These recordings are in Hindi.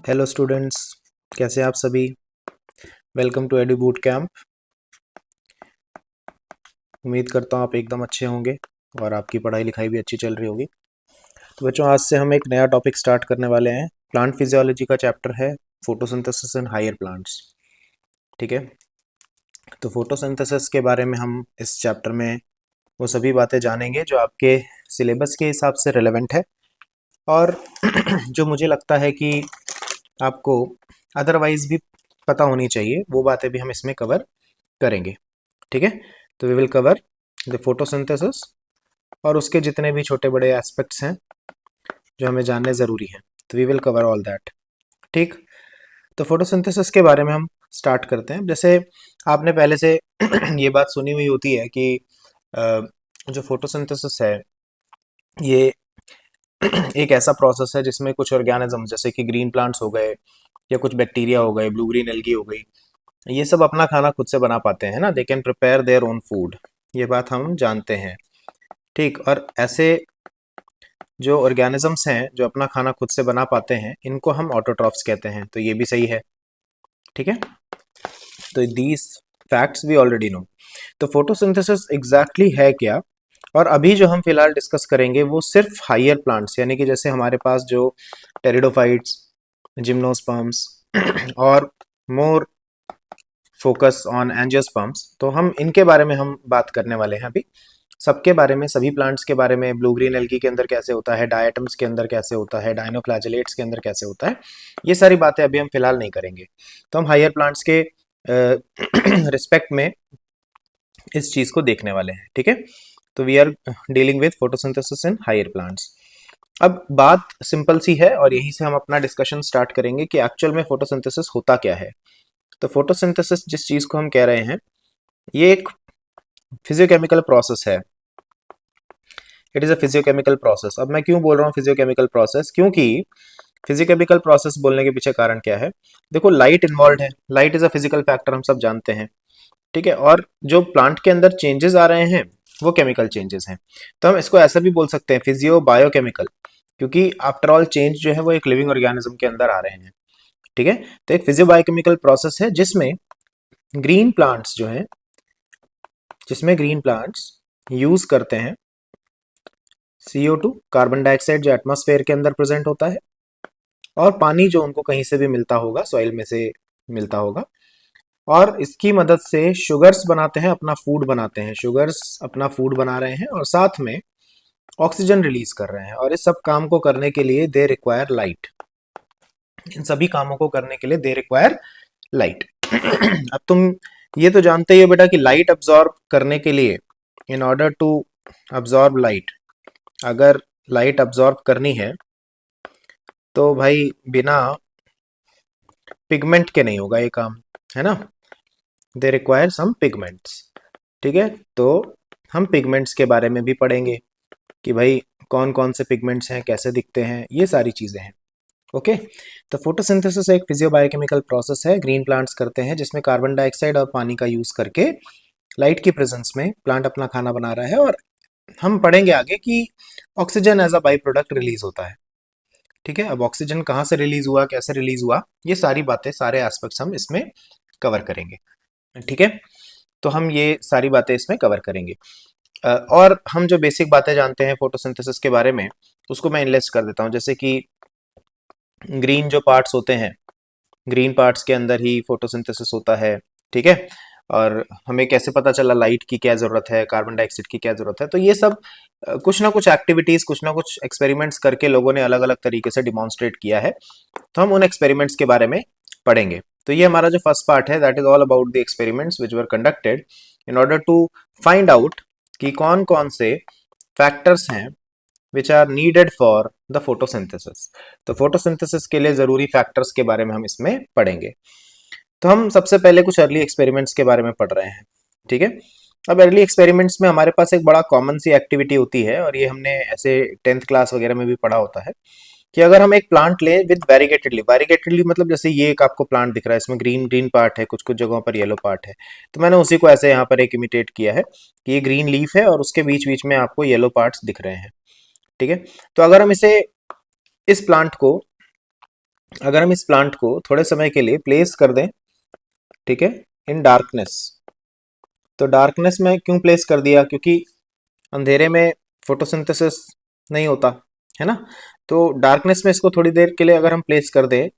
हेलो स्टूडेंट्स, कैसे हैं आप सभी। Welcome to Edu Boot Camp. उम्मीद करता हूँ आप एकदम अच्छे होंगे और आपकी पढ़ाई लिखाई भी अच्छी चल रही होगी। तो बच्चों, आज से हम एक नया टॉपिक स्टार्ट करने वाले हैं। प्लांट फिजियोलॉजी का चैप्टर है फोटोसिंथेसिस इन हायर प्लांट्स। ठीक है, तो फोटोसिंथेसिस के बारे में हम इस चैप्टर में वो सभी बातें जानेंगे जो आपके सिलेबस के हिसाब से रिलेवेंट है और जो मुझे लगता है कि आपको अदरवाइज भी पता होनी चाहिए, वो बातें भी हम इसमें कवर करेंगे। ठीक है, तो we will cover the photosynthesis और उसके जितने भी छोटे बड़े एस्पेक्ट्स हैं जो हमें जानने ज़रूरी हैं, तो we will cover all that. ठीक, तो फोटोसिंथेसिस के बारे में हम स्टार्ट करते हैं। जैसे आपने पहले से ये बात सुनी हुई होती है कि जो फोटोसिंथेसिस है ये एक ऐसा प्रोसेस है जिसमें कुछ ऑर्गेनिज्म जैसे कि ग्रीन प्लांट्स हो गए या कुछ बैक्टीरिया हो गए, ब्लू ग्रीन एल्गी हो गई, ये सब अपना खाना खुद से बना पाते हैं ना। They can prepare their own food, ये बात हम जानते हैं। ठीक, और ऐसे जो ऑर्गेनिजम्स हैं जो अपना खाना खुद से बना पाते हैं, इनको हम ऑटोट्रॉफ्स कहते हैं। तो ये भी सही है। ठीक है, तो these facts we already know. तो फोटोसिंथेसिस एग्जैक्टली है क्या, और अभी जो हम फिलहाल डिस्कस करेंगे वो सिर्फ हायर प्लांट्स, यानी कि जैसे हमारे पास जो टेरिडोफाइट्स, जिम्नोस्पर्म्स और मोर फोकस ऑन एंजियोस्पर्म्स, तो हम इनके बारे में हम बात करने वाले हैं अभी। सबके बारे में, सभी प्लांट्स के बारे में, ब्लू ग्रीन एल्गी के अंदर कैसे होता है, डायटम्स के अंदर कैसे होता है, डाइनोफ्लैजेलेट्स के अंदर कैसे होता है, ये सारी बातें अभी हम फिलहाल नहीं करेंगे। तो हम हायर प्लांट्स के रिस्पेक्ट में इस चीज को देखने वाले हैं। ठीक है, तो we are dealing with photosynthesis in higher plants. अब बात सिंपल सी है और यहीं से हम अपना डिस्कशन स्टार्ट करेंगे कि एक्चुअल में फोटोसिंथेसिस होता क्या है। तो फोटोसिंथेसिस जिस चीज को हम कह रहे हैं, ये एक फिजियोकेमिकल प्रोसेस है। It is a physiochemical process. अब मैं क्यों बोल रहा हूँ फिजियोकेमिकल प्रोसेस, क्योंकि फिजियोकेमिकल प्रोसेस बोलने के पीछे कारण क्या है। देखो, लाइट इन्वॉल्व है। Light is a physical factor, हम सब जानते हैं। ठीक है, और जो प्लांट के अंदर चेंजेस आ रहे हैं वो केमिकल चेंजेस हैं। तो हम इसको ऐसा भी बोल सकते हैं फिजियो बायोकेमिकल, क्योंकि आफ्टर ऑल चेंज जो है वो एक लिविंग ऑर्गेनिज्म के अंदर आ रहे हैं। ठीक है, तो एक फिजियो बायोकेमिकल प्रोसेस है जिसमें ग्रीन प्लांट्स जो है, जिसमें ग्रीन प्लांट्स यूज करते हैं CO2, कार्बन डाइऑक्साइड जो एटमॉस्फेयर के अंदर प्रेजेंट होता है, और पानी जो उनको कहीं से भी मिलता होगा, सॉइल में से मिलता होगा, और इसकी मदद से शुगर्स बनाते हैं, अपना फूड बनाते हैं। शुगर्स अपना फूड बना रहे हैं और साथ में ऑक्सीजन रिलीज कर रहे हैं, और इस सब काम को करने के लिए दे रिक्वायर लाइट। इन सभी कामों को करने के लिए दे रिक्वायर लाइट। अब तुम ये तो जानते ही हो बेटा कि लाइट अब्सॉर्ब करने के लिए, in order to absorb light, अगर लाइट अब्सॉर्ब करनी है तो भाई बिना पिगमेंट के नहीं होगा ये काम, है ना। They require some pigments. ठीक है, तो हम पिगमेंट्स के बारे में भी पढ़ेंगे कि भाई कौन कौन से पिगमेंट्स हैं, कैसे दिखते हैं, ये सारी चीजें हैं। ओके, तो फोटोसिंथेसिस एक फिजियोबायोकेमिकल प्रोसेस है, ग्रीन प्लांट्स करते हैं, जिसमें कार्बन डाइऑक्साइड और पानी का यूज करके लाइट की प्रेजेंस में प्लांट अपना खाना बना रहा है। और हम पढ़ेंगे आगे कि oxygen as a byproduct release होता है। ठीक है, अब ऑक्सीजन कहाँ से रिलीज हुआ, कैसे रिलीज हुआ, ये सारी बातें, सारे एस्पेक्ट्स हम इसमें कवर करेंगे। ठीक है, तो हम ये सारी बातें इसमें कवर करेंगे। और हम जो बेसिक बातें जानते हैं फोटोसिंथेसिस के बारे में, उसको मैं इनलिस्ट कर देता हूँ। जैसे कि ग्रीन जो पार्ट्स होते हैं, ग्रीन पार्ट्स के अंदर ही फोटोसिंथेसिस होता है। ठीक है, और हमें कैसे पता चला लाइट की क्या जरूरत है, कार्बन डाइऑक्साइड की क्या जरूरत है, तो ये सब कुछ ना कुछ एक्टिविटीज, कुछ ना कुछ एक्सपेरिमेंट्स करके लोगों ने अलग अलग तरीके से डिमॉन्स्ट्रेट किया है। तो हम उन एक्सपेरिमेंट्स के बारे में पढ़ेंगे। तो ये हमारा जो फर्स्ट पार्ट है, that is all about the experiments which were conducted in order to find out कि कौन कौन से फैक्टर्स हैं which are needed for the photosynthesis. तो फोटोसिंथेसिस के लिए जरूरी फैक्टर्स के बारे में हम इसमें पढ़ेंगे। तो हम सबसे पहले कुछ अर्ली एक्सपेरिमेंट्स के बारे में पढ़ रहे हैं। ठीक है, अब अर्ली एक्सपेरिमेंट्स में हमारे पास एक बड़ा कॉमन सी एक्टिविटी होती है, और ये हमने ऐसे 10th क्लास वगैरह में भी पढ़ा होता है, कि अगर हम एक प्लांट लें with variegated leaf, variegated leaf मतलब जैसे ये एक आपको प्लांट दिख रहा है, इसमें ग्रीन ग्रीन पार्ट है, कुछ कुछ जगहों पर येलो पार्ट है, तो मैंने उसी को ऐसे यहाँ पर एक इमिटेट किया है कि ये ग्रीन लीफ है और उसके बीच बीच में आपको येलो पार्ट्स दिख रहे हैं। ठीक है, तो अगर हम इस प्लांट को अगर हम इस प्लांट को थोड़े समय के लिए प्लेस कर दें, ठीक है, इन डार्कनेस, तो डार्कनेस में क्यों प्लेस कर दिया, क्योंकि अंधेरे में फोटोसिंथेसिस नहीं होता है ना। तो डार्कनेस में इसको थोड़ी देर के लिए अगर हम प्लेस कर दें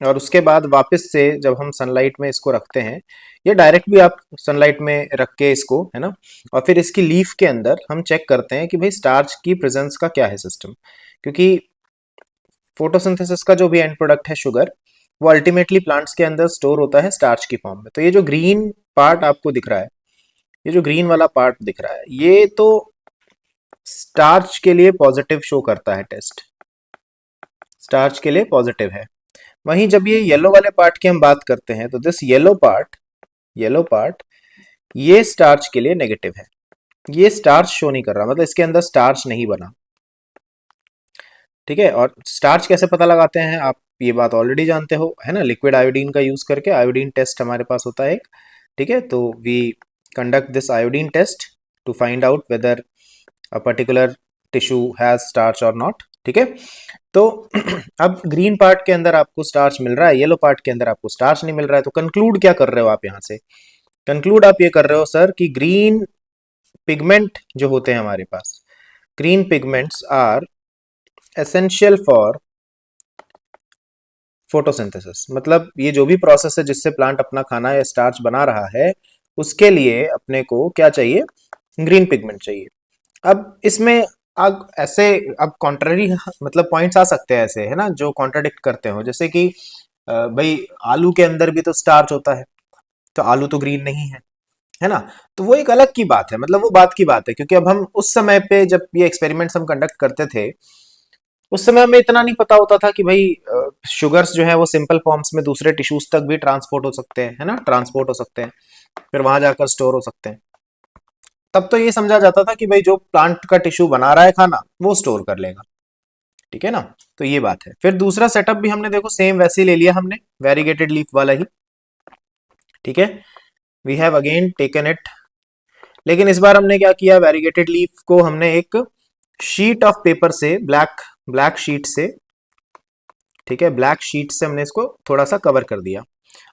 और उसके बाद वापस से जब हम सनलाइट में इसको रखते हैं, या डायरेक्ट भी आप सनलाइट में रख के इसको, है ना, और फिर इसकी लीफ के अंदर हम चेक करते हैं कि भाई स्टार्च की प्रेजेंस का क्या है सिस्टम, क्योंकि फोटोसिंथेसिस का जो भी एंड प्रोडक्ट है शुगर, वो अल्टीमेटली प्लांट्स के अंदर स्टोर होता है स्टार्च की फॉर्म में। तो ये जो ग्रीन पार्ट आपको दिख रहा है, ये जो ग्रीन वाला पार्ट दिख रहा है, ये तो स्टार्च के लिए पॉजिटिव शो करता है, टेस्ट स्टार्च के लिए पॉजिटिव है। वहीं जब ये येलो वाले पार्ट की हम बात करते हैं, तो दिस येलो पार्ट ये स्टार्च के लिए नेगेटिव है। ये स्टार्च शो नहीं कर रहा, मतलब इसके अंदर स्टार्च नहीं बना, ठीक है। और स्टार्च कैसे पता लगाते हैं, आप ये बात ऑलरेडी जानते हो, है ना, लिक्विड आयोडीन का यूज करके आयोडीन टेस्ट हमारे पास होता है एक, ठीक है। तो we conduct this iodine test to find out whether a particular tissue has starch और नॉट, ठीक है। तो अब ग्रीन पार्ट के अंदर आपको स्टार्च मिल रहा है, येलो पार्ट के अंदर आपको स्टार्च नहीं मिल रहा है, तो कंक्लूड क्या कर रहे हो आप यहाँ से, कंक्लूड आप ये कर रहे हो सर कि ग्रीन पिगमेंट जो होते हैं हमारे पास, green pigments are essential for photosynthesis. मतलब ये जो भी प्रोसेस है जिससे प्लांट अपना खाना या स्टार्च बना रहा है, उसके लिए अपने को क्या चाहिए, ग्रीन पिगमेंट चाहिए। अब इसमें अब ऐसे अब कॉन्ट्ररी मतलब पॉइंट्स आ सकते हैं ऐसे, है ना, जो कॉन्ट्राडिक्ट करते हो, जैसे कि भाई आलू के अंदर भी तो स्टार्च होता है, तो आलू तो ग्रीन नहीं है ना। तो वो एक अलग की बात है, मतलब वो बात की बात है, क्योंकि अब हम उस समय पे जब ये एक्सपेरिमेंट्स हम कंडक्ट करते थे, उस समय हमें इतना नहीं पता होता था कि भाई शुगर्स जो है वो सिंपल फॉर्म्स में दूसरे टिश्यूज तक भी ट्रांसपोर्ट हो सकते हैं, है ना, ट्रांसपोर्ट हो सकते हैं, फिर वहां जाकर स्टोर हो सकते हैं। तब तो ये समझा जाता था कि भाई जो प्लांट का टिश्यू बना रहा है खाना, वो स्टोर कर लेगा, ठीक है ना। तो ये बात है। फिर दूसरा सेटअप भी हमने देखो सेम वैसे ही ले लिया हमने, वेरीगेटेड लीफ वाला ही, ठीक है। We have again taken it, लेकिन इस बार हमने क्या किया, वेरीगेटेड लीफ को हमने एक शीट ऑफ पेपर से, ब्लैक ब्लैक शीट से, ठीक है, ब्लैक शीट से हमने इसको थोड़ा सा कवर कर दिया,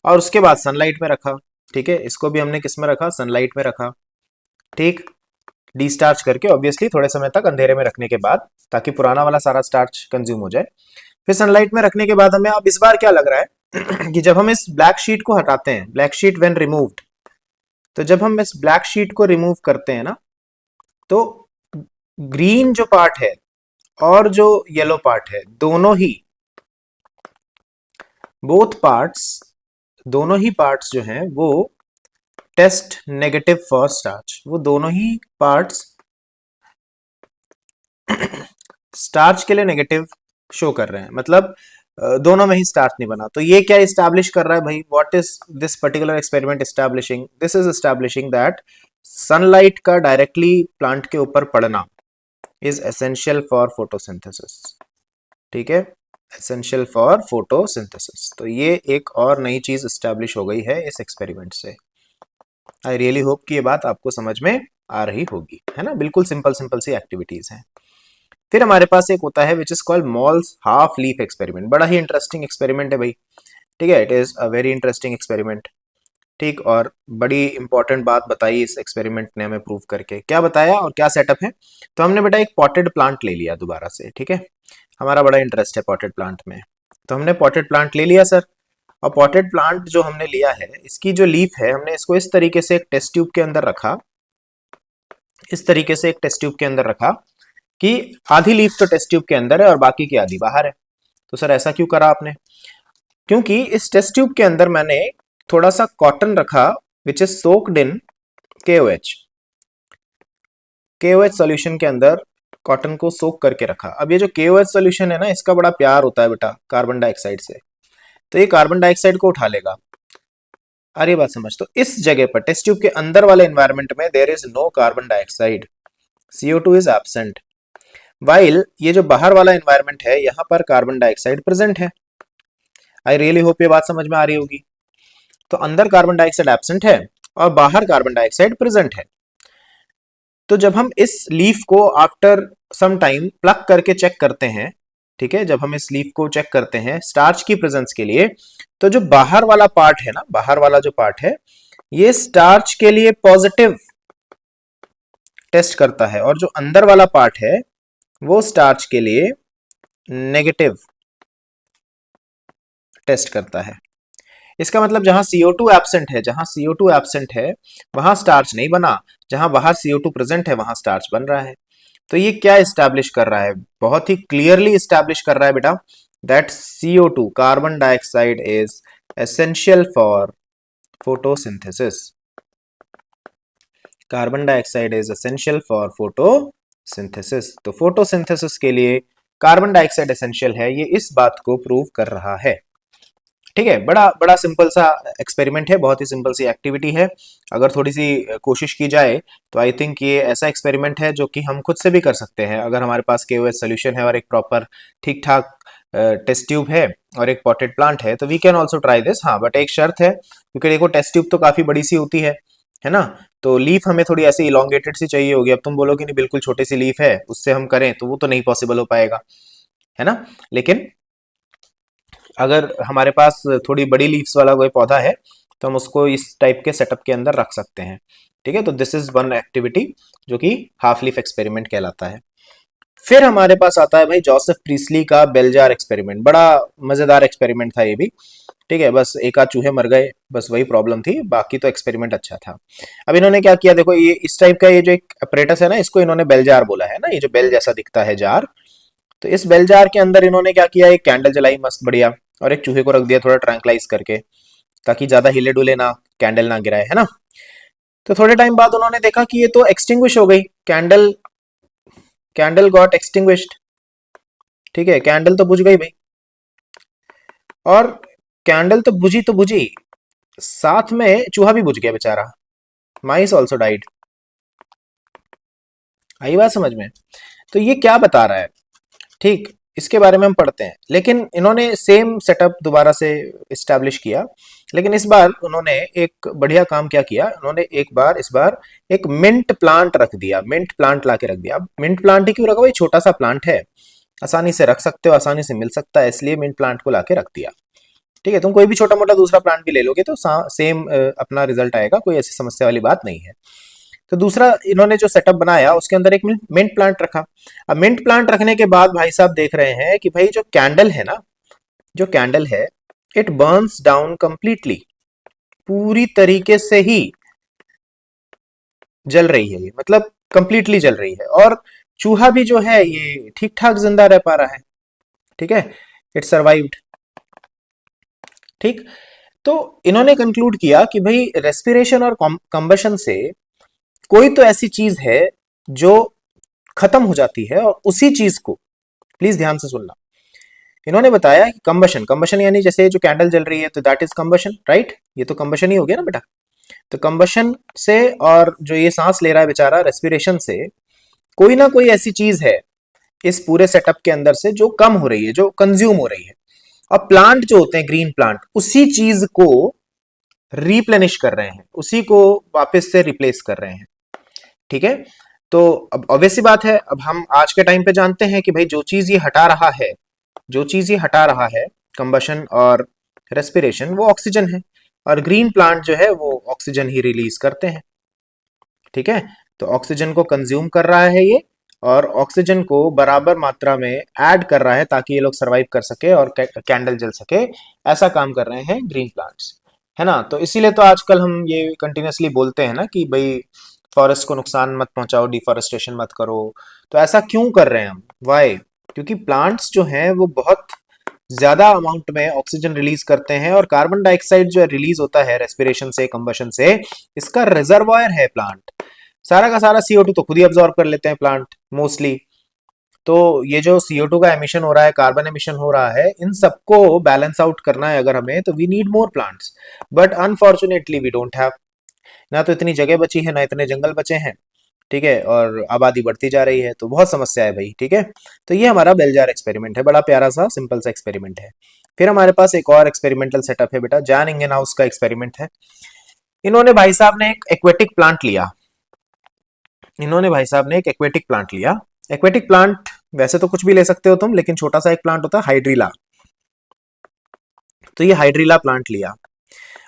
और उसके बाद सनलाइट में रखा, ठीक है। इसको भी हमने किस में रखा, सनलाइट में रखा, ठीक, डिस्टार्च करके ऑब्वियसली थोड़े समय तक अंधेरे में रखने के बाद, ताकि पुराना वाला सारा स्टार्च कंज्यूम हो जाए। फिर सनलाइट में रखने के बाद हमें अब इस बार क्या लग रहा है कि जब हम इस ब्लैक शीट को हटाते हैं, ब्लैक शीट व्हेन रिमूव्ड, तो जब हम इस ब्लैक शीट को रिमूव करते हैं ना, तो ग्रीन जो पार्ट है और जो येलो पार्ट है, दोनों ही, बोथ पार्ट्स, दोनों ही पार्ट्स जो हैं वो टेस्ट नेगेटिव फॉर स्टार्च, वो दोनों ही पार्ट्स स्टार्च के लिए नेगेटिव शो कर रहे हैं, मतलब दोनों में ही स्टार्च नहीं बना। तो ये क्या इस्टेब्लिश कर रहा है भाई, what is this particular experiment establishing, this is establishing that sunlight का डायरेक्टली प्लांट के ऊपर पड़ना इज एसेंशियल फॉर फोटोसिंथेसिस, ठीक है, एसेंशियल फॉर फोटोसिंथेसिस। तो ये एक और नई चीज इस्टेब्लिश हो गई है इस एक्सपेरिमेंट से। आई रियली होप कि ये बात आपको समझ में आ रही होगी, है ना, बिल्कुल सिंपल सिंपल सी एक्टिविटीज हैं। फिर हमारे पास एक होता है which is called malls half leaf experiment. बड़ा ही इंटरेस्टिंग एक्सपेरिमेंट है भाई, ठीक है, it is a very interesting experiment, ठीक। और बड़ी इंपॉर्टेंट बात बताई इस एक्सपेरिमेंट ने हमें प्रूव करके, क्या बताया और क्या सेटअप है। तो हमने बेटा एक पॉटेड प्लांट ले लिया दोबारा से, ठीक है, हमारा बड़ा इंटरेस्ट है पॉटेड प्लांट में, तो हमने पॉटेड प्लांट ले लिया सर। और पॉटेड प्लांट जो हमने लिया है, इसकी जो लीफ है, हमने इसको इस तरीके से एक टेस्ट ट्यूब के अंदर रखा, इस तरीके से एक टेस्ट ट्यूब के अंदर रखा कि आधी लीफ तो टेस्ट ट्यूब के अंदर है और बाकी की आधी बाहर है। तो सर ऐसा क्यों करा आपने, क्योंकि इस टेस्ट ट्यूब के अंदर मैंने थोड़ा सा कॉटन रखा which is soaked in KOH, KOH solution के अंदर कॉटन को सोक करके रखा। अब ये जो KOH सॉल्यूशन है ना, इसका बड़ा प्यार होता है बेटा कार्बन डाइऑक्साइड से, तो ये कार्बन डाइऑक्साइड को उठा लेगा। अरे बात समझ, तो इस जगह पर टेस्ट ट्यूब के अंदर वाले एनवायरनमेंट में there is no carbon dioxide, CO2 is absent, while ये जो बाहर वाला एनवायरनमेंट है, यहां पर कार्बन डाइऑक्साइड प्रेजेंट है। आई रियली होप ये बात समझ में आ रही होगी। तो अंदर कार्बन डाइऑक्साइड एब्सेंट है और बाहर कार्बन डाइऑक्साइड प्रेजेंट है। तो जब हम इस लीफ को आफ्टर सम टाइम प्लग करके चेक करते हैं, ठीक है, जब हम इस लीफ को चेक करते हैं स्टार्च की प्रेजेंस के लिए, तो जो बाहर वाला पार्ट है ना, बाहर वाला जो पार्ट है ये स्टार्च के लिए पॉजिटिव टेस्ट करता है, और जो अंदर वाला पार्ट है वो स्टार्च के लिए नेगेटिव टेस्ट करता है। इसका मतलब जहां CO2 एब्सेंट है, जहां CO2 एब्सेंट है वहां स्टार्च नहीं बना, जहां बाहर CO2 प्रेजेंट है वहां स्टार्च बन रहा है। तो ये क्या इस्टेब्लिश कर रहा है, बहुत ही क्लियरली इस्टेब्लिश कर रहा है बेटा, that CO2 carbon dioxide is essential for photosynthesis. Carbon dioxide is essential for photosynthesis. तो फोटोसिंथेसिस के लिए कार्बन डाइऑक्साइड एसेंशियल है, ये इस बात को प्रूव कर रहा है। ठीक है, बड़ा बड़ा सिंपल सा एक्सपेरिमेंट है, बहुत ही सिंपल सी एक्टिविटी है। अगर थोड़ी सी कोशिश की जाए तो आई थिंक ये ऐसा एक्सपेरिमेंट है जो कि हम खुद से भी कर सकते हैं, अगर हमारे पास KOH सोल्यूशन है और एक प्रॉपर ठीक ठाक टेस्ट ट्यूब है और एक पॉटेड प्लांट है, तो we can also try this. हाँ, बट एक शर्त है, क्योंकि देखो टेस्ट ट्यूब तो काफी बड़ी सी होती है ना, तो लीफ हमें थोड़ी ऐसी इलोंगेटेड सी चाहिए होगी। अब तुम बोलो कि नहीं बिल्कुल छोटी सी लीफ है उससे हम करें, तो वो तो नहीं पॉसिबल हो पाएगा, है ना। लेकिन अगर हमारे पास थोड़ी बड़ी लीव्स वाला कोई पौधा है तो हम उसको इस टाइप के सेटअप के अंदर रख सकते हैं। ठीक है, तो दिस इज वन एक्टिविटी जो कि हाफ लीफ एक्सपेरिमेंट कहलाता है। फिर हमारे पास आता है भाई जोसेफ प्रीस्ली का बेल जार एक्सपेरिमेंट। बड़ा मजेदार एक्सपेरिमेंट था ये भी। ठीक है, बस एक आध चूहे मर गए, बस वही प्रॉब्लम थी, बाकी तो एक्सपेरिमेंट अच्छा था। अब इन्होंने क्या किया, देखो ये इस टाइप का ये जो एक अपरेटस है ना, इसको इन्होंने बेल जार बोला है ना, ये जो बेल जैसा दिखता है जार। तो इस बेल जार के अंदर इन्होंने क्या किया, एक कैंडल जलाई मस्त बढ़िया, और एक चूहे को रख दिया थोड़ा ट्रैंक्लाइज करके, ताकि ज्यादा हिले डुले ना, कैंडल ना गिराए, है ना। तो थोड़े टाइम बाद उन्होंने देखा कि ये तो एक्सटिंग्विश हो गई कैंडल, कैंडल गॉट एक्सटिंग्विश्ड। ठीक है, कैंडल तो बुझ गई भाई, और कैंडल तो बुझी, साथ में चूहा भी बुझ गया बेचारा, माइस ऑल्सो डाइड। आई बात समझ में। तो ये क्या बता रहा है, ठीक, इसके बारे में हम पढ़ते हैं। लेकिन इन्होंने सेम सेटअप दोबारा से इस्टेब्लिश किया, लेकिन इस बार उन्होंने एक बढ़िया काम क्या किया, उन्होंने इस बार एक मिंट प्लांट रख दिया, मिंट प्लांट लाके रख दिया। अब मिंट प्लांट ही क्यों रखा, ये छोटा सा प्लांट है, आसानी से रख सकते हो, आसानी से मिल सकता है, इसलिए मिंट प्लांट को लाके रख दिया। ठीक है, तुम कोई भी छोटा मोटा दूसरा प्लांट भी ले लोगे तो सेम अपना रिजल्ट आएगा, कोई ऐसी समस्या वाली बात नहीं है। तो दूसरा इन्होंने जो सेटअप बनाया उसके अंदर एक मिंट प्लांट रखा। अब मिंट प्लांट रखने के बाद भाई साहब देख रहे हैं कि भाई जो कैंडल है ना, जो कैंडल है इट बर्न्स डाउन कंप्लीटली, पूरी तरीके से ही जल रही है ये, मतलब कंप्लीटली जल रही है, और चूहा भी जो है ये ठीक ठाक जिंदा रह पा रहा है। ठीक है, इट सर्वाइव्ड। ठीक, तो इन्होंने कंक्लूड किया कि भाई रेस्पिरेशन और कंबशन से कोई तो ऐसी चीज है जो खत्म हो जाती है, और उसी चीज को, प्लीज ध्यान से सुनना, इन्होंने बताया कि कंबशन, कंबशन यानी जैसे जो कैंडल जल रही है तो दैट इज कंबशन, राइट, ये तो कंबशन ही हो गया ना बेटा। तो कंबशन से, और जो ये सांस ले रहा है बेचारा रेस्पिरेशन से, कोई ना कोई ऐसी चीज है इस पूरे सेटअप के अंदर से जो कम हो रही है, जो कंज्यूम हो रही है। और प्लांट जो होते हैं, ग्रीन प्लांट, उसी चीज को रिप्लेनिश कर रहे हैं, उसी को वापस से रिप्लेस कर रहे हैं। ठीक है, तो अब ऑब्वियस सी बात है, अब हम आज के टाइम पे जानते हैं कि भाई जो चीज ये हटा रहा है, जो चीज ये हटा रहा है कंबशन और रेस्पिरेशन, वो ऑक्सीजन है, और ग्रीन प्लांट जो है वो ऑक्सीजन ही रिलीज करते हैं। ठीक है, तो ऑक्सीजन को कंज्यूम कर रहा है ये, और ऑक्सीजन को बराबर मात्रा में ऐड कर रहा है ताकि ये लोग सरवाइव कर सके और कैंडल जल सके, ऐसा काम कर रहे हैं ग्रीन प्लांट्स, है ना। तो इसीलिए तो आजकल हम ये कंटिन्यूसली बोलते हैं ना कि भाई फॉरेस्ट को नुकसान मत पहुंचाओ, डिफॉरेस्टेशन मत करो। तो ऐसा क्यों कर रहे हैं हम, वाई, क्योंकि प्लांट्स जो हैं वो बहुत ज्यादा अमाउंट में ऑक्सीजन रिलीज करते हैं, और कार्बन डाइऑक्साइड जो रिलीज होता है रेस्पिरेशन से, कंबशन से, इसका रिजर्वायर है प्लांट। सारा का सारा CO2 तो खुद ही अब्सॉर्ब कर लेते हैं प्लांट मोस्टली। तो ये जो CO2 का एमिशन हो रहा है, कार्बन एमिशन हो रहा है, इन सबको बैलेंस आउट करना है अगर हमें, तो we need more plants, but unfortunately we don't have, ना तो इतनी जगह बची है, ना इतने जंगल बचे हैं। ठीक है, और आबादी बढ़ती जा रही है, तो बहुत समस्या है भाई। ठीक है, तो ये हमारा बेल जार एक्सपेरिमेंट है, बड़ा प्यारा सा सिंपल सा एक्सपेरिमेंट है। फिर हमारे पास एक और एक्सपेरिमेंटल सेटअप है बेटा, जॉन इंगेनहाउस का एक्सपेरिमेंट है। इन्होंने भाई साहब ने एक एक्वेटिक प्लांट लिया, इन्होंने भाई साहब ने एक एक्वेटिक प्लांट लिया। एक्वेटिक प्लांट वैसे तो कुछ भी ले सकते हो तुम, लेकिन छोटा सा एक प्लांट होता है हाइड्रीला। तो ये हाइड्रीला प्लांट लिया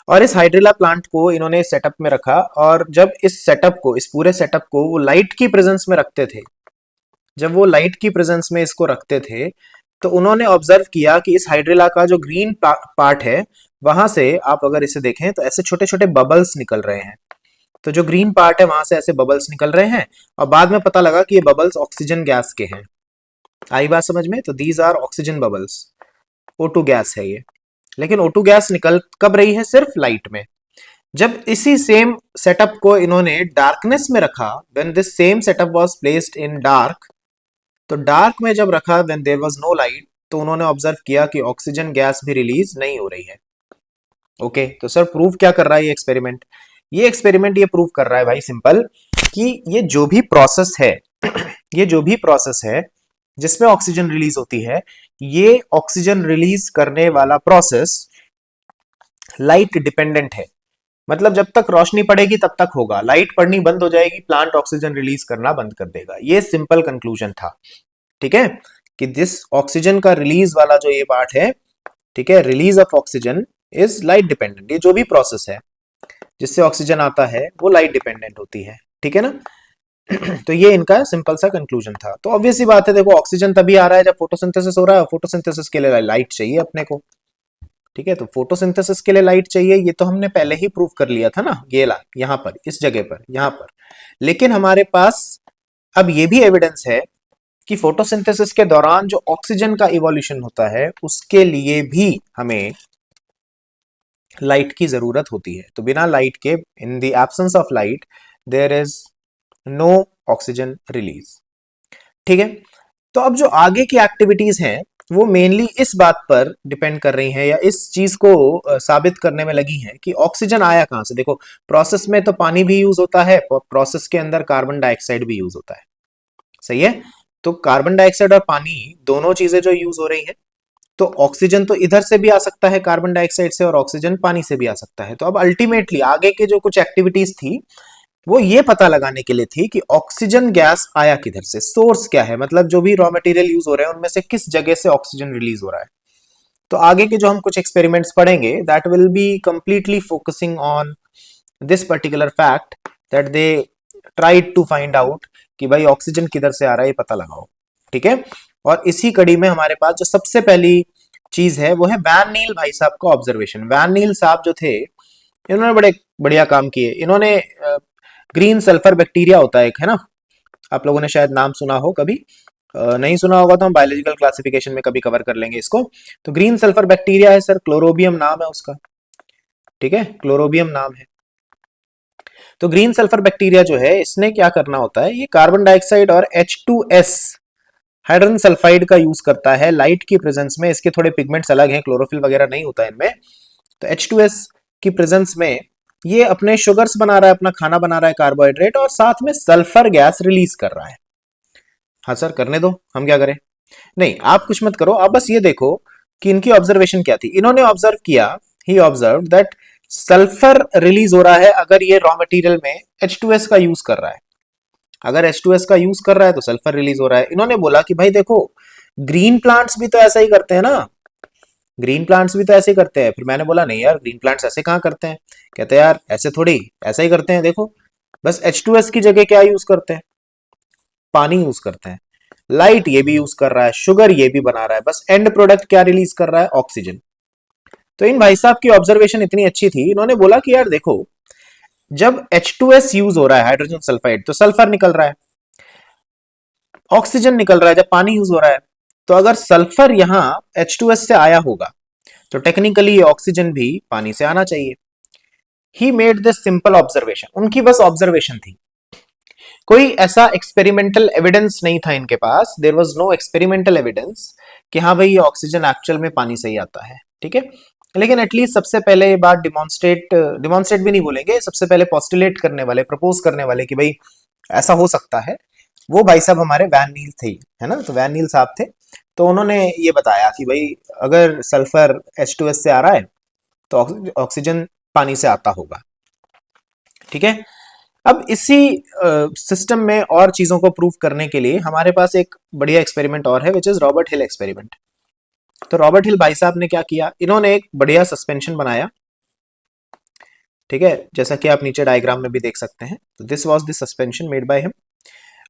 और इस हाइड्रीला प्लांट को इन्होंने सेटअप में रखा, और जब इस सेटअप को, इस पूरे सेटअप को वो लाइट की प्रेजेंस में रखते थे, जब वो लाइट की प्रेजेंस में इसको रखते थे, तो उन्होंने ऑब्जर्व किया कि इस हाइड्रीला का जो ग्रीन पार्ट है, वहां से आप अगर इसे देखें तो ऐसे छोटे छोटे बबल्स निकल रहे हैं। तो जो ग्रीन पार्ट है वहां से ऐसे बबल्स निकल रहे हैं, और बाद में पता लगा कि ये बबल्स ऑक्सीजन गैस के हैं। आई बात समझ में? तो these are oxygen bubbles, O2 gas है ये। लेकिन O2 गैस निकल कब रही है? सिर्फ लाइट में। जब इसी सेम सेटअप को इन्होंने डार्कनेस में रखा, when this same setup was placed in dark, तो डार्क में जब रखा, when there was no light, तो उन्होंने ऑब्जर्व किया कि ऑक्सीजन गैस भी रिलीज नहीं हो रही है। ओके, तो सर प्रूव क्या कर रहा है ये एक्सपेरिमेंट? ये एक्सपेरिमेंट ये प्रूव कर रहा है भाई सिंपल, कि ये जो भी प्रोसेस है ये जो भी प्रोसेस है जिसमें ऑक्सीजन रिलीज होती है, ये ऑक्सीजन रिलीज करने वाला प्रोसेस लाइट डिपेंडेंट है। मतलब जब तक रोशनी पड़ेगी तब तक होगा, लाइट पड़नी बंद हो जाएगी, प्लांट ऑक्सीजन रिलीज करना बंद कर देगा। ये सिंपल कंक्लूजन था, ठीक है, कि दिस ऑक्सीजन का रिलीज वाला जो ये पार्ट है, ठीक है, release of oxygen is light dependent. ये जो भी प्रोसेस है जिससे ऑक्सीजन आता है वो लाइट डिपेंडेंट होती है, ठीक है ना। तो ये इनका सिंपल सा कंक्लूजन था। तो ऑब्वियस सी बात है, देखो ऑक्सीजन तभी आ रहा है जब फोटोसिंथेसिस हो रहा है, फोटोसिंथेसिस के लिए लाइट चाहिए अपने को, ठीक है। तो फोटोसिंथेसिस के लिए लाइट चाहिए, ये तो हमने पहले ही प्रूव कर लिया था ना, ये ला यहां पर, इस जगह पर, यहां पर। लेकिन हमारे पास अब ये भी एविडेंस है कि फोटोसिंथेसिस के दौरान जो ऑक्सीजन का इवोल्यूशन होता है, उसके लिए भी हमें लाइट की जरूरत होती है। तो बिना लाइट के, in the absence of light, there is no oxygen release, ठीक है। तो अब जो आगे की एक्टिविटीज हैं वो मेनली इस बात पर डिपेंड कर रही हैं, या इस चीज को साबित करने में लगी हैं कि ऑक्सीजन आया कहां से। देखो प्रोसेस में तो पानी भी यूज होता है, प्रोसेस के अंदर कार्बन डाइऑक्साइड भी यूज होता है, सही है। तो कार्बन डाइऑक्साइड और पानी दोनों चीजें जो यूज हो रही हैं, तो ऑक्सीजन तो इधर से भी आ सकता है कार्बन डाइऑक्साइड से, और ऑक्सीजन पानी से भी आ सकता है। तो अब अल्टीमेटली आगे के जो कुछ एक्टिविटीज थी वो ये पता लगाने के लिए थी कि ऑक्सीजन गैस आया किधर से, सोर्स क्या है, मतलब जो भी रॉ मटेरियल यूज हो रहे हैं उनमें से किस जगह से ऑक्सीजन रिलीज हो रहा है। तो आगे के जो हम कुछ एक्सपेरिमेंट्स पढ़ेंगे, that will be completely focusing on this particular fact, that they tried to find out कि भाई ऑक्सीजन किधर से आ रहा है, ये पता लगाओ, ठीक है। और इसी कड़ी में हमारे पास जो सबसे पहली चीज है वो है वैन नील भाई साहब का ऑब्जर्वेशन। वैन नील साहब जो थे, इन्होंने बड़े बढ़िया काम किए। इन्होंने ग्रीन सल्फर बैक्टीरिया होता है एक, है ना, आप लोगों ने शायद नाम सुना हो, कभी नहीं सुना होगा तो हम बायोलॉजिकल क्लासिफिकेशन में कभी कवर कर लेंगे इसको। तो ग्रीन सल्फर बैक्टीरिया है सर, क्लोरोबियम नाम है उसका, ठीक है, क्लोरोबियम नाम है। तो ग्रीन सल्फर बैक्टीरिया जो है, इसने क्या करना होता है, ये कार्बन डाइऑक्साइड और H2S हाइड्रोजन सल्फाइड का यूज करता है लाइट की प्रेजेंस में। इसके थोड़े पिगमेंट्स अलग हैं, क्लोरोफिल वगैरह नहीं होता है इनमें। तो H2S की प्रेजेंस में ये अपने शुगर्स बना रहा है, अपना खाना बना रहा है, कार्बोहाइड्रेट, और साथ में सल्फर गैस रिलीज कर रहा है। हाँ सर करने दो, हम क्या करें? नहीं आप कुछ मत करो, आप बस ये देखो कि इनकी ऑब्जर्वेशन क्या थी। इन्होंने ऑब्जर्व किया, ही ऑब्जर्व दैट सल्फर रिलीज हो रहा है अगर ये रॉ मटेरियल में H2S का यूज कर रहा है। अगर H2S का यूज कर रहा है तो सल्फर रिलीज हो रहा है। इन्होंने बोला कि भाई देखो ग्रीन प्लांट्स भी तो ऐसा ही करते हैं ना, ग्रीन प्लांट्स भी तो ऐसे ही करते हैं। फिर मैंने बोला नहीं यार, ग्रीन प्लांट्स ऐसे कहाँ करते हैं? कहते हैं यार ऐसे थोड़ी, ऐसा ही करते हैं। देखो बस H2S की जगह क्या यूज करते हैं? पानी यूज करते हैं। लाइट ये भी यूज कर रहा है, शुगर ये भी बना रहा है, बस एंड प्रोडक्ट क्या रिलीज कर रहा है? ऑक्सीजन। तो इन भाई साहब की ऑब्जर्वेशन इतनी अच्छी थी, इन्होंने बोला कि यार देखो जब H2S यूज हो रहा है, हाइड्रोजन सल्फाइड, तो सल्फर निकल रहा है, ऑक्सीजन निकल रहा है जब पानी यूज हो रहा है। तो अगर सल्फर यहां H2S से आया होगा तो टेक्निकली ये ऑक्सीजन भी पानी से आना चाहिए। He made this simple observation, उनकी बस ऑब्जर्वेशन थी, कोई ऐसा एक्सपेरिमेंटल एविडेंस नहीं था इनके पास। There was no experimental evidence कि हाँ भाई ये ऑक्सीजन एक्चुअल में पानी से ही आता है, ठीक है। लेकिन एटलीस्ट सबसे पहले ये बात डिमॉन्स्ट्रेट भी नहीं बोलेंगे, सबसे पहले पोस्टुलेट करने वाले, प्रपोज करने वाले कि भाई ऐसा हो सकता है, वो भाई साहब हमारे वैन नील थे, है ना। तो वैन नील साहब थे, तो उन्होंने ये बताया कि भाई अगर सल्फर H2S से आ रहा है तो ऑक्सीजन पानी से आता होगा, ठीक है। अब इसी सिस्टम में और चीजों को प्रूव करने के लिए हमारे पास एक बढ़िया एक्सपेरिमेंट और है, which is Robert hill experiment. तो रॉबर्ट हिल भाई साहब ने क्या किया, इन्होंने एक बढ़िया सस्पेंशन बनाया, ठीक है, जैसा कि आप नीचे डायग्राम में भी देख सकते हैं। तो this was the suspension made by him.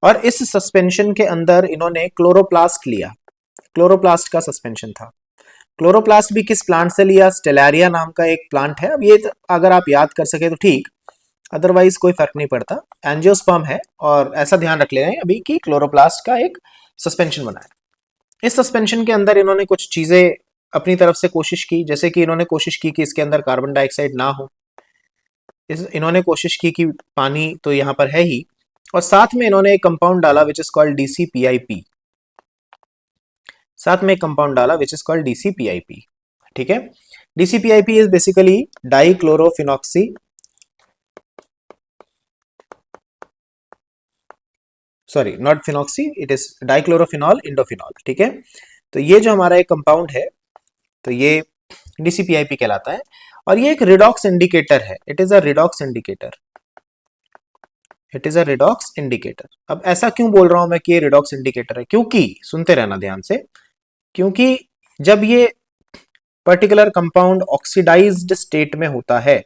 और इस सस्पेंशन के अंदर इन्होंने क्लोरोप्लास्ट लिया, क्लोरोप्लास्ट का सस्पेंशन था। क्लोरोप्लास्ट भी किस प्लांट से लिया, स्टेलारिया नाम का एक प्लांट है। अब ये अगर आप याद कर सके तो ठीक, अदरवाइज कोई फर्क नहीं पड़ता, एंजियोस्पर्म है। और ऐसा ध्यान रख लें अभी कि क्लोरोप्लास्ट का एक सस्पेंशन बनाया। इस सस्पेंशन के अंदर इन्होंने कुछ चीजें अपनी तरफ से कोशिश की, जैसे कि इन्होंने कोशिश की कि इसके अंदर कार्बन डाइऑक्साइड ना हो, इन्होंने कोशिश की कि पानी तो यहाँ पर है ही, और साथ में इन्होंने एक कंपाउंड डाला विच इज कॉल्ड DCPIP, साथ में एक कंपाउंड डाला विच इज कॉल्ड DCPIP, ठीक है। DCPIP is basically dichlorophenoxy, sorry not phenoxy, it is dichlorophenol indophenol, ठीक है। तो ये जो हमारा एक कंपाउंड है, तो ये DCPIP कहलाता है, और ये एक रिडॉक्स इंडिकेटर है। It is a redox indicator, it is a redox indicator. अब ऐसा क्यों बोल रहा हूं मैं कि ये रिडॉक्स इंडिकेटर है, क्योंकि सुनते रहना ध्यान से, क्योंकि जब ये पर्टिकुलर कंपाउंड ऑक्सीडाइज्ड स्टेट में होता है,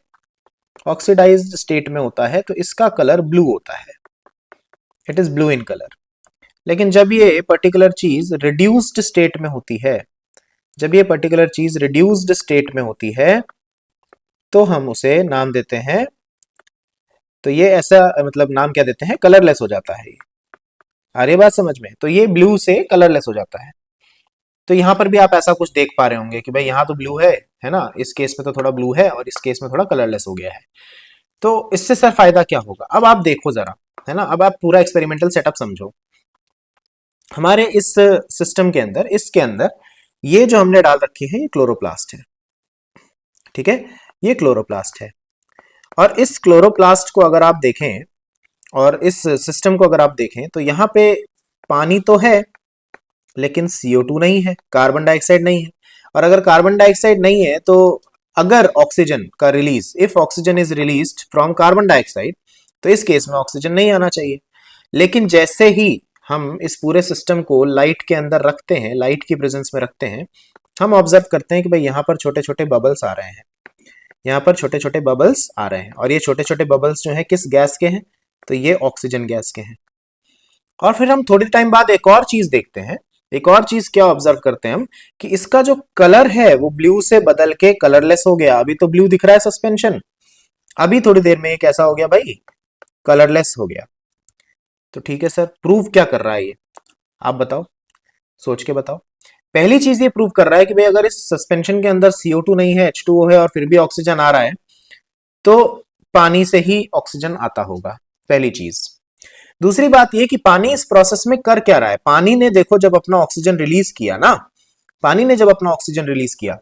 ऑक्सीडाइज्ड स्टेट में होता है, तो इसका कलर ब्लू होता है, it is blue in colour. लेकिन जब ये पर्टिकुलर चीज रिड्यूस्ड स्टेट में होती है, जब ये पर्टिकुलर चीज रिड्यूस्ड स्टेट में होती है, तो हम उसे नाम देते हैं, तो ये ऐसा मतलब नाम क्या देते हैं, कलरलेस हो जाता है ये। आ रही बात समझ में? तो ये ब्लू से कलरलेस हो जाता है। तो यहाँ पर भी आप ऐसा कुछ देख पा रहे होंगे कि भाई यहाँ तो ब्लू है ना, इस केस में तो थोड़ा ब्लू है और इस केस में थोड़ा कलरलेस हो गया है। तो इससे सर फायदा क्या होगा, अब आप देखो जरा, है ना, अब आप पूरा एक्सपेरिमेंटल सेटअप समझो। हमारे इस सिस्टम के अंदर, इसके अंदर ये जो हमने डाल रखी है ये क्लोरोप्लास्ट है, ठीक है, ये क्लोरोप्लास्ट है। और इस क्लोरोप्लास्ट को अगर आप देखें और इस सिस्टम को अगर आप देखें, तो यहाँ पे पानी तो है लेकिन CO2 नहीं है, कार्बन डाइऑक्साइड नहीं है। और अगर कार्बन डाइऑक्साइड नहीं है, तो अगर ऑक्सीजन का release, if oxygen is released from carbon dioxide, तो इस केस में ऑक्सीजन नहीं आना चाहिए। लेकिन जैसे ही हम इस पूरे सिस्टम को लाइट के अंदर रखते हैं, लाइट की प्रेजेंस में रखते हैं, हम ऑब्जर्व करते हैं कि भाई यहाँ पर छोटे छोटे बबल्स आ रहे हैं, यहाँ पर छोटे छोटे बबल्स आ रहे हैं, और ये छोटे छोटे बबल्स जो हैं किस गैस के हैं, तो ये ऑक्सीजन गैस के हैं। और फिर हम थोड़ी टाइम बाद एक और चीज देखते हैं, एक और चीज क्या ऑब्जर्व करते हैं हम, कि इसका जो कलर है वो ब्लू से बदल के कलरलेस हो गया। अभी तो ब्लू दिख रहा है सस्पेंशन, अभी थोड़ी देर में ये कैसा हो गया भाई, कलरलेस हो गया। तो ठीक है सर, प्रूव क्या कर रहा है ये, आप बताओ, सोच के बताओ। पहली चीज ये प्रूव कर रहा है कि भाई अगर इस सस्पेंशन के अंदर CO2 नहीं है, H2O है, और फिर भी ऑक्सीजन आ रहा है, तो पानी से ही ऑक्सीजन आता होगा, पहली चीज। दूसरी बात ये कि पानी इस प्रोसेस में कर क्या रहा है, पानी ने देखो जब अपना ऑक्सीजन रिलीज किया ना, पानी ने जब अपना ऑक्सीजन रिलीज किया,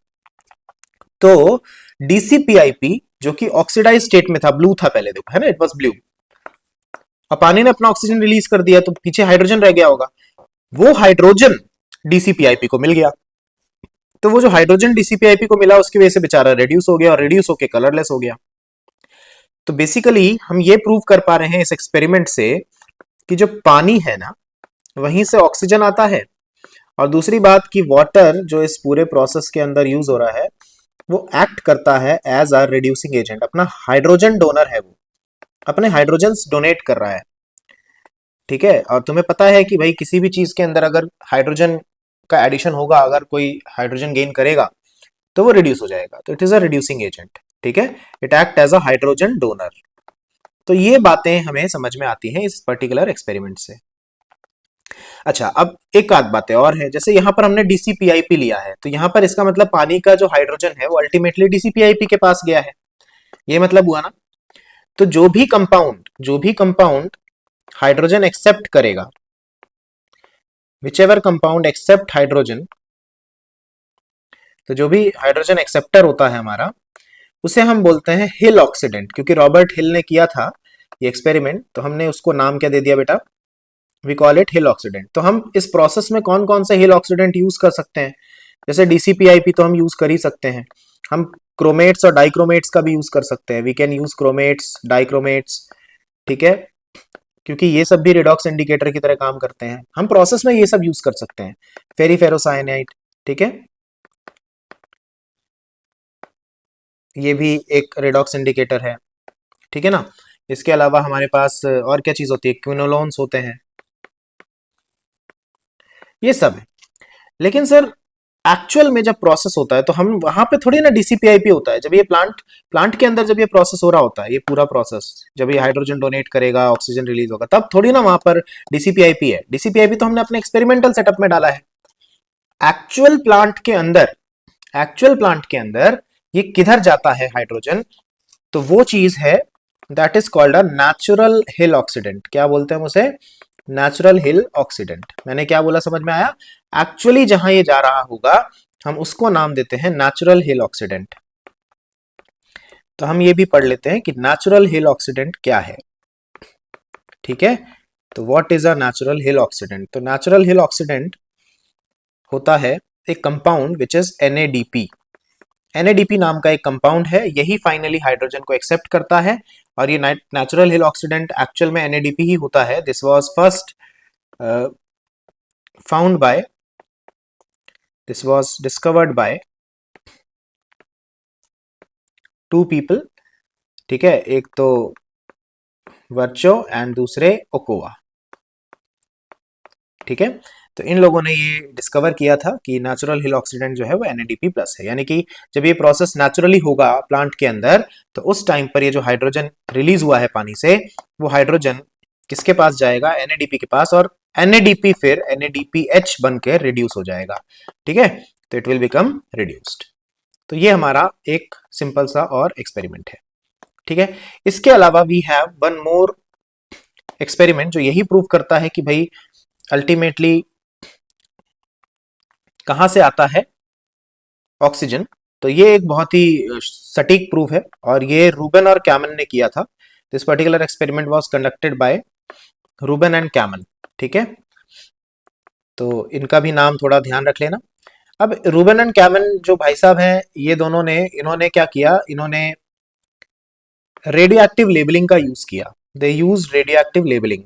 तो DCPIP जो कि ऑक्सीडाइज स्टेट में था, ब्लू था पहले, देखो है ना, इट वाज ब्लू, और पानी ने अपना ऑक्सीजन रिलीज कर दिया, तो पीछे हाइड्रोजन रह गया होगा, वो हाइड्रोजन DCPIP को मिल गया। तो वो जो हाइड्रोजन DCPIP को मिला, उसकी वजह से बेचारा रिड्यूस हो गया, और रिड्यूस होकर कलरलेस हो गया। तो बेसिकली हम ये प्रूव कर पा रहे हैं इस एक्सपेरिमेंट से कि जो पानी है ना, वहीं से ऑक्सीजन आता है। और दूसरी बात कि वाटर जो इस पूरे प्रोसेस के अंदर यूज हो रहा है, वो एक्ट करता है एज अ रिड्यूसिंग एजेंट, अपना हाइड्रोजन डोनर है, वो अपने हाइड्रोजन डोनेट कर रहा है, ठीक है। और तुम्हें पता है कि भाई किसी भी चीज के अंदर अगर हाइड्रोजन का एडिशन होगा, अगर कोई हाइड्रोजन गेन करेगा, तो वो रिड्यूस हो जाएगा, तो it is a reducing agent, ठीक है, it act as a hydrogen donor. तो ये बातें हमें समझ में आती हैं इस पर्टिकुलर एक्सपेरिमेंट से। अच्छा, अब एक आध बातें और है, जैसे यहाँ पर हमने DCPIP लिया है, तो यहाँ पर इसका मतलब पानी का जो हाइड्रोजन है वो अल्टीमेटली DCPIP के पास गया है, ये मतलब हुआ ना। तो जो भी कंपाउंड हाइड्रोजन एक्सेप्ट करेगा, which ever compound accept hydrogen, तो जो भी हाइड्रोजन एक्सेप्टर होता है हमारा, उसे हम बोलते हैं हिल ऑक्सीडेंट। क्योंकि रॉबर्ट हिल ने किया था ये एक्सपेरिमेंट, तो हमने उसको नाम क्या दे दिया बेटा, we call it Hill oxidant. तो हम इस प्रोसेस में कौन कौन से हिल ऑक्सीडेंट यूज कर सकते हैं, जैसे DCPIP तो हम यूज कर ही सकते हैं, हम क्रोमेट्स और डाइक्रोमेट्स का भी यूज कर सकते हैं, वी कैन यूज क्रोमेट्स, डाइक्रोमेट्स, ठीक है, क्योंकि ये सब भी रिडॉक्स इंडिकेटर की तरह काम करते हैं, हम प्रोसेस में ये सब यूज कर सकते हैं। फेरिफेरोसाइनाइड, ठीक है, ये भी एक रिडॉक्स इंडिकेटर है, ठीक है ना। इसके अलावा हमारे पास और क्या चीज होती है, क्विनोलोन्स होते हैं, ये सब है। लेकिन सर एक्चुअल में जब प्रोसेस होता है तो हम वहां पे थोड़ी ना डीसीपीआईपी होता है। जब ये प्लांट के अंदर जब ये प्रोसेस हो रहा होता है, ये पूरा प्रोसेस जब ये हाइड्रोजन डोनेट करेगा, ऑक्सीजन रिलीज होगा, तब थोड़ी ना वहां पर डीसीपीआईपी है। डीसीपीआईपी तो हमने अपने एक्सपेरिमेंटल सेटअप में डाला है। एक्चुअल प्लांट के अंदर, एक्चुअल प्लांट के अंदर ये किधर जाता है हाइड्रोजन, तो वो चीज है that is called a natural hill oxidant. क्या बोलते हैं उसे, नेचुरल हिल ऑक्सीडेंट। मैंने क्या बोला समझ में आया, एक्चुअली जहां ये जा रहा होगा हम उसको नाम देते हैं नेचुरल हिल ऑक्सीडेंट। तो हम ये भी पढ़ लेते हैं कि नेचुरल हिल ऑक्सीडेंट क्या है, ठीक है। तो what is a natural hill oxidant, तो नेचुरल हिल ऑक्सीडेंट होता है एक compound which is NADP। NADP नाम का एक कंपाउंड है, यही फाइनली हाइड्रोजन को एक्सेप्ट करता है, और ये नेचुरल हिल ऑक्सीडेंट एक्चुअल में NADP ही होता है। This was first found by, this was discovered by 2 people, ठीक है, एक तो वर्चो एंड दूसरे ओकोवा, ठीक है। तो इन लोगों ने ये डिस्कवर किया था कि नेचुरल हिल ऑक्सीडेंट जो है वो NADP प्लस है, यानी कि जब ये प्रोसेस नेचुरली होगा प्लांट के अंदर, तो उस टाइम पर ये जो हाइड्रोजन रिलीज हुआ है पानी से, वो हाइड्रोजन किसके पास जाएगा, NADP के पास, और NADP फिर NADPH बन के रिड्यूस हो जाएगा, ठीक है। तो इट विल बिकम रिड्यूस्ड। तो ये हमारा एक सिंपल सा और एक्सपेरिमेंट है, ठीक है। इसके अलावा we have one more experiment जो यही प्रूव करता है कि भाई अल्टीमेटली कहां से आता है ऑक्सीजन। तो ये एक बहुत ही सटीक प्रूफ है, और ये रूबेन और कैमन ने किया था। This particular experiment was conducted by Ruben and Kamen, ठीक है। तो इनका भी नाम थोड़ा ध्यान रख लेना। अब रूबेन एंड कैमन जो भाई साहब हैं, ये दोनों ने, इन्होंने क्या किया, इन्होंने रेडियो एक्टिव लेबलिंग का यूज किया। दे यूज रेडियो एक्टिव लेबलिंग।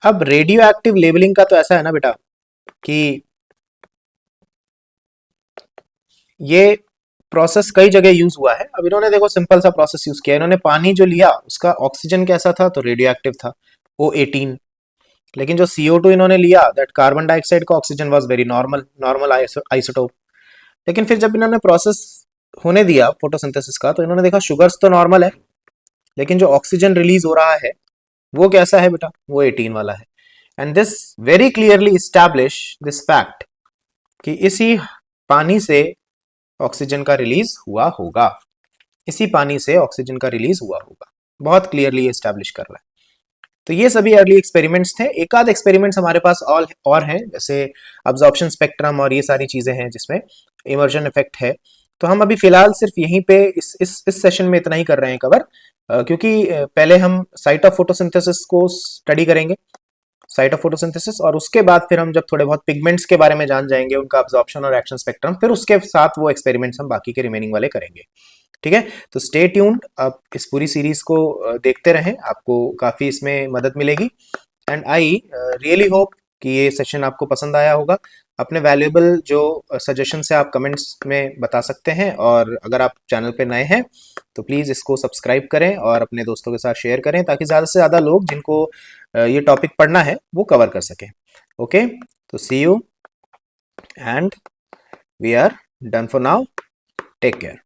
अब रेडियो एक्टिव लेबलिंग का तो ऐसा है ना बेटा कि ये प्रोसेस कई जगह यूज हुआ है। अब इन्होंने देखो सिंपल सा प्रोसेस यूज किया, इन्होंने पानी जो लिया उसका ऑक्सीजन कैसा था, तो रेडियो एक्टिव था, O18। लेकिन जो CO2 इन्होंने लिया, दैट कार्बन डाइऑक्साइड का oxygen was very normal isotope. लेकिन फिर जब इन्होंने प्रोसेस होने दिया फोटोसिंथेसिस का, तो इन्होंने देखा शुगर्स तो नॉर्मल है, लेकिन जो ऑक्सीजन रिलीज हो रहा है वो कैसा है बेटा, वो 18 वाला है। And this very clearly establish this fact कि इसी पानी से ऑक्सीजन का रिलीज हुआ होगा, इसी पानी से ऑक्सीजन का रिलीज हुआ होगा। बहुत क्लियरली एस्टैब्लिश कर रहा है। तो ये सभी अर्ली एक्सपेरिमेंट्स थे। एक आध एक्सपेरिमेंट्स हमारे पास और हैं, जैसे अब्जॉर्प्शन स्पेक्ट्रम और ये सारी चीजें हैं जिसमें इमर्जन इफेक्ट है। तो हम अभी फिलहाल सिर्फ यहीं पे इस सेशन में इतना ही कर रहे हैं कवर, क्योंकि पहले हम साइट ऑफ फोटोसिंथेसिस को स्टडी करेंगे, साइट ऑफ फोटोसिंथेसिस, और उसके बाद फिर हम जब थोड़े बहुत पिगमेंट्स के बारे में जान जाएंगे, उनका अब्जॉर्प्शन और एक्शन स्पेक्ट्रम, फिर उसके साथ वो एक्सपेरिमेंट्स हम बाकी के रिमेनिंग वाले करेंगे, ठीक है। तो स्टे ट्यून्ड, आप इस पूरी सीरीज को देखते रहें, आपको काफी इसमें मदद मिलेगी। एंड आई रियली होप कि ये सेशन आपको पसंद आया होगा। अपने वैल्यूएबल जो सजेशन है आप कमेंट्स में बता सकते हैं, और अगर आप चैनल पे नए हैं तो प्लीज़ इसको सब्सक्राइब करें और अपने दोस्तों के साथ शेयर करें, ताकि ज़्यादा से ज़्यादा लोग जिनको ये टॉपिक पढ़ना है वो कवर कर सकें। ओके, तो see you and we are done for now, take care.